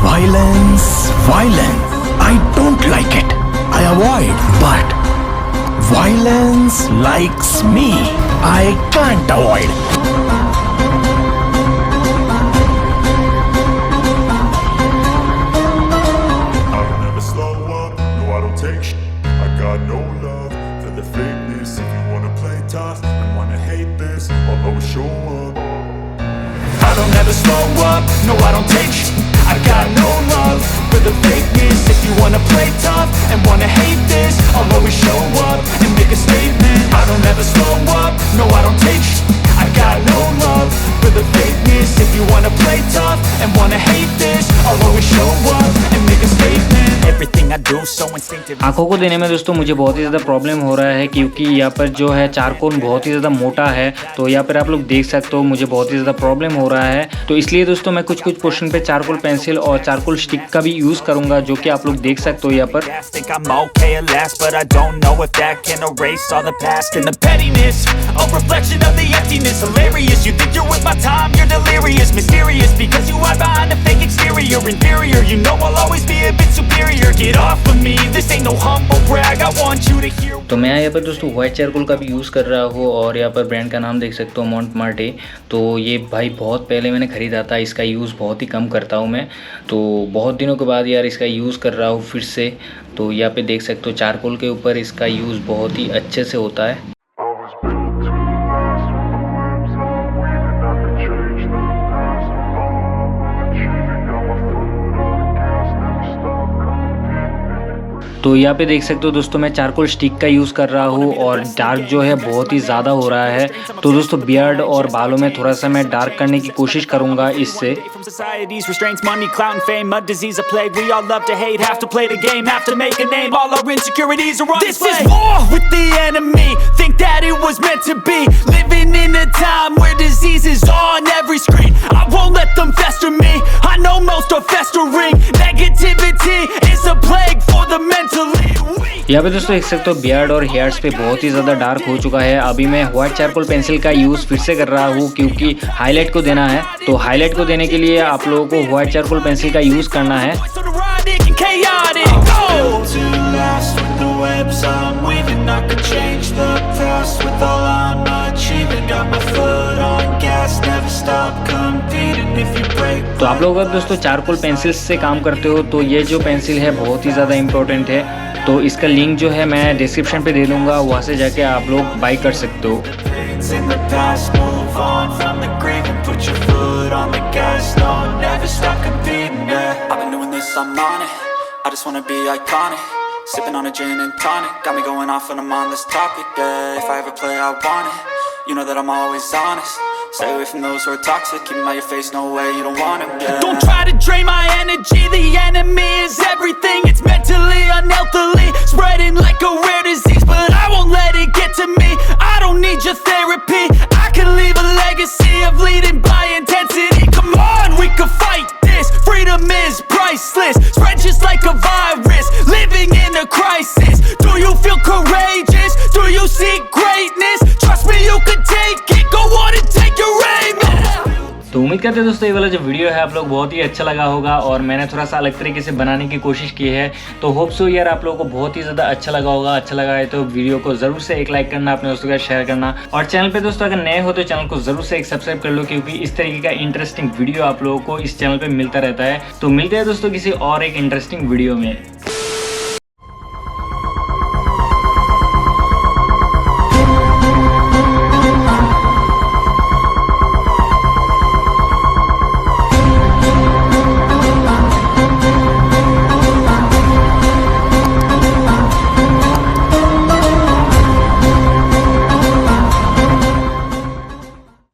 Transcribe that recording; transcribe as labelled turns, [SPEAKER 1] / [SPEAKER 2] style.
[SPEAKER 1] violence. I don't like it. I avoid. But violence likes me. I can't avoid.
[SPEAKER 2] I'll never slow up. No, I don't take shit. I got no love for the fakeness. If you wanna play tough and wanna hate this, I'll always show up.
[SPEAKER 1] I don't ever slow up. No, I don't take shit. I got no love for the fakeness. If you wanna play tough and wanna hate this, I'll always show up and make a statement. I don't ever slow up. No, I don't take shit. I got no love for the fakeness. If you wanna play tough and wanna hate this, I'll always show up and make a statement. Everything I do so instinctive.
[SPEAKER 3] आंखों को देने में दोस्तों मुझे बहुत ही ज़्यादा problem हो रहा है क्योंकि यहाँ पर जो है चारकोल बहुत ही ज़्यादा मोटा है। तो यहाँ पर आप लोग देख सकते हो मुझे बहुत ही ज़्यादा प्रॉब्लम हो रहा है। तो इसलिए दोस्तों मैं कुछ पोर्शन पे चारकोल पेंसिल और चारकोल स्टिक का भी यूज़ करूँगा, जो कि आप लोग देख सकते हो यहाँ पर। तो मैं यहाँ पर दोस्तों व्हाइट चारकोल का भी यूज़ कर रहा हूँ और यहाँ पर ब्रांड का नाम देख सकते हो मont marte। तो ये भाई बहुत पहले मैंने ख़रीदा था, इसका यूज़ बहुत ही कम करता हूँ मैं। तो बहुत दिनों के बाद यार इसका यूज़ कर रहा हूँ फिर से। तो यहाँ पे देख सकते हो चारकोल के ऊपर इसका यूज़ बहुत ही अच्छे से होता है। तो यहाँ पे देख सकते हो दोस्तों मैं चारकोल स्टिक का यूज़ कर रहा हूँ और डार्क जो है बहुत ही ज़्यादा हो रहा है। तो दोस्तों बियर्ड और बालों में थोड़ा सा मैं डार्क करने की कोशिश करूँगा इससे। यहाँ पे दोस्तों देख सकते हो बियर्ड और हेयर्स पे बहुत ही ज़्यादा डार्क हो चुका है। अभी मैं व्हाइट चारकोल पेंसिल का यूज़ फिर से कर रहा हूँ क्योंकि हाईलाइट को देना है। तो हाईलाइट को देने के लिए आप लोगों को व्हाइट चारकोल पेंसिल का यूज़ करना है। तो आप लोग अगर दोस्तों चारकोल पेंसिल से काम करते हो तो ये जो पेंसिल है बहुत ही ज़्यादा इम्पोर्टेंट है। तो इसका लिंक जो है मैं डिस्क्रिप्शन पे दे दूंगा, वहाँ से जाके आप लोग बाई कर सकते हो।
[SPEAKER 4] Stay away from those who are toxic. Keep them out your face, no way, you don't want them, yeah. Don't try to drain my energy. The enemy is everything. It's mentally, unhealthily spreading like a rare disease. But I won't let it get to me. I don't need your therapy. I can leave a legacy of leading by intensity. Come on, we can fight this. Freedom is priceless. Spread just like a virus. Living in a crisis. Do you feel courageous? Do you seek greatness? Trust me, you can take it. Go on and take your aim.
[SPEAKER 3] तो उम्मीद करते हैं दोस्तों ये वाला जो video है आप लोग बहुत ही अच्छा लगा होगा और मैंने थोड़ा सा अलग तरीके से बनाने की कोशिश की है। तो होप सो यार आप लोगों को बहुत ही ज़्यादा अच्छा लगा होगा। अच्छा लगा है तो वीडियो को ज़रूर से एक लाइक करना, अपने दोस्तों के साथ शेयर करना और चैनल पे दोस्तों अगर नए हो तो चैनल को ज़रूर से एक सब्सक्राइब कर लो क्योंकि इस तरीके का इंटरेस्टिंग वीडियो आप लोगों को इस चैनल पर मिलता रहता है। तो मिलते हैं दोस्तों किसी और एक इंटरेस्टिंग वीडियो में।